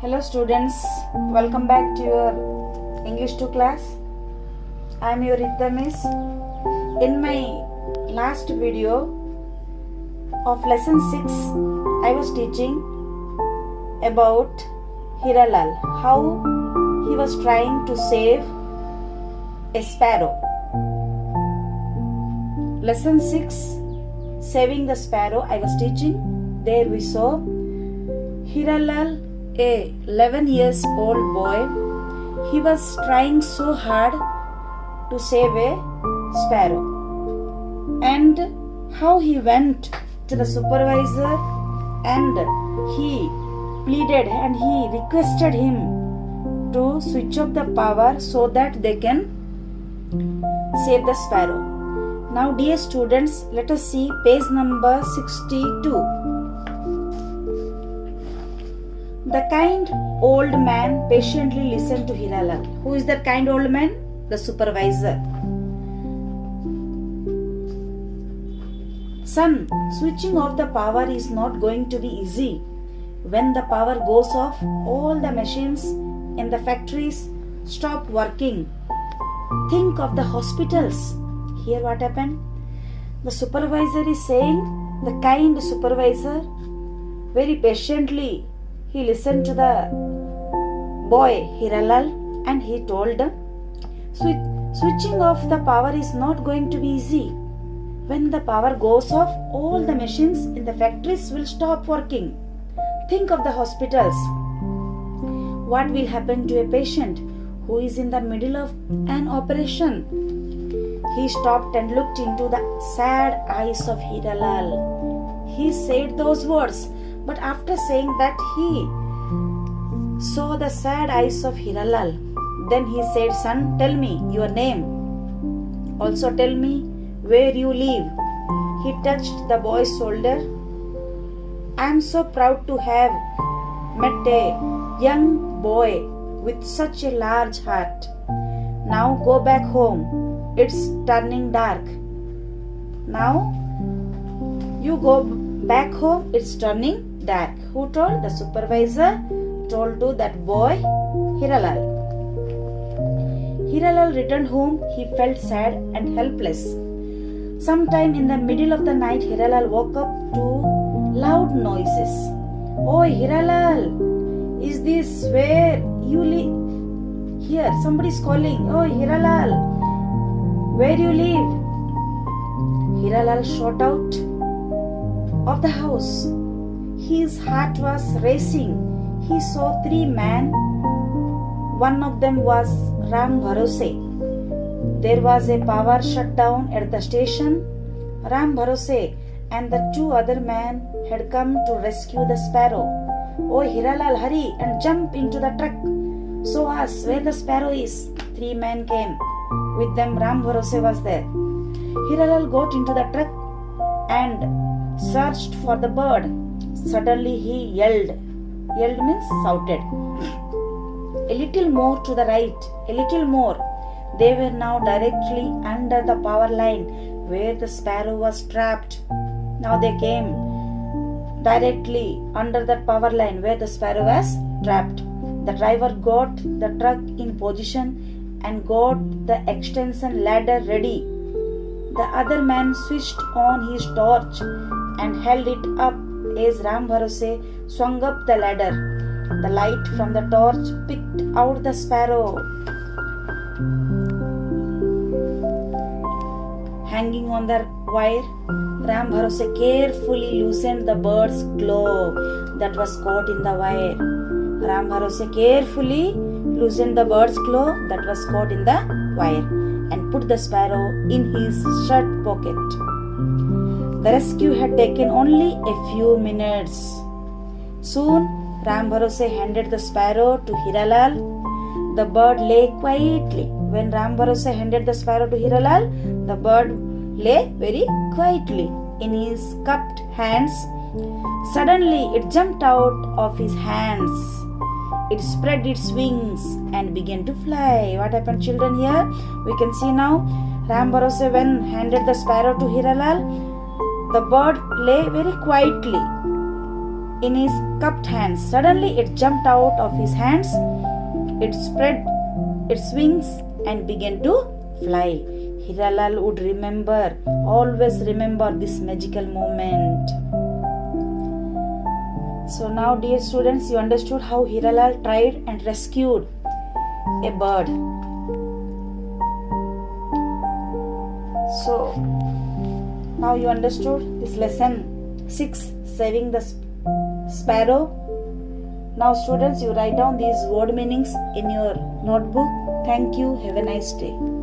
Hello students, welcome back to your English 2 class. I am your Rita Miss. In my last video of lesson 6, I was teaching about Hiralal, how he was trying to save a sparrow. Lesson 6, saving the sparrow, I was teaching. There we saw Hiralal, a 11 years old boy. He was trying so hard to save a sparrow, and how he went to the supervisor and he pleaded and he requested him to switch off the power so that they can save the sparrow. Now dear students, let us see page number 62. The kind old man patiently listened to Hiralal. Who is that kind old man? The supervisor. Son, switching off the power is not going to be easy. When the power goes off, all the machines in the factories stop working. Think of the hospitals. Here what happened? The supervisor is saying, the kind supervisor, very patiently he listened to the boy Hiralal and he told them, switching off the power is not going to be easy. When the power goes off, all the machines in the factories will stop working. Think of the hospitals. What will happen to a patient who is in the middle of an operation? He stopped and looked into the sad eyes of Hiralal. He said those words, but after saying that, he saw the sad eyes of Hiralal. Then he said, son, tell me your name. Also tell me where you live. He touched the boy's shoulder. I am so proud to have met a young boy with such a large heart. Now go back home. It's turning dark. Now you go back home. It's turning dark. Who told? The supervisor told to that boy Hiralal. Hiralal returned home. He felt sad and helpless. Sometime in the middle of the night, Hiralal woke up to loud noises. Oh Hiralal, is this where you live? Here, somebody is calling. Oh Hiralal, where you live? Hiralal shot out of the house. His heart was racing. He saw 3 men. One of them was Ram Bharose. There was a power shutdown at the station. Ram Bharose and the 2 other men had come to rescue the sparrow. Oh Hiralal, hurry and jump into the truck. Show us where the sparrow is. 3 men came. With them Ram Bharose was there. Hiralal got into the truck and searched for the bird. Suddenly he yelled. Yelled means shouted. A little more to the right. A little more. They were now directly under the power line where the sparrow was trapped. Now they came directly under that power line where the sparrow was trapped. The driver got the truck in position and got the extension ladder ready. The other man switched on his torch and held it up as Ram Bharose swung up the ladder. The light from the torch picked out the sparrow hanging on the wire. Ram Bharose carefully loosened the bird's claw that was caught in the wire. Ram Bharose carefully loosened the bird's claw that was caught in the wire and put the sparrow in his shirt pocket. The rescue had taken only a few minutes. Soon, Ram Bharose handed the sparrow to Hiralal. The bird lay quietly. When Ram Bharose handed the sparrow to Hiralal, the bird lay very quietly in his cupped hands. Suddenly, it jumped out of his hands. It spread its wings and began to fly. What happened, children? Here we can see now Ram Bharose, when handed the sparrow to Hiralal, the bird lay very quietly in his cupped hands. Suddenly it jumped out of his hands. It spread its wings and began to fly. Hiralal would remember, always remember this magical moment. So now, dear students, you understood how Hiralal tried and rescued a bird. So now you understood this lesson 6, saving the sparrow. Now students, you write down these word meanings in your notebook. Thank you. Have a nice day.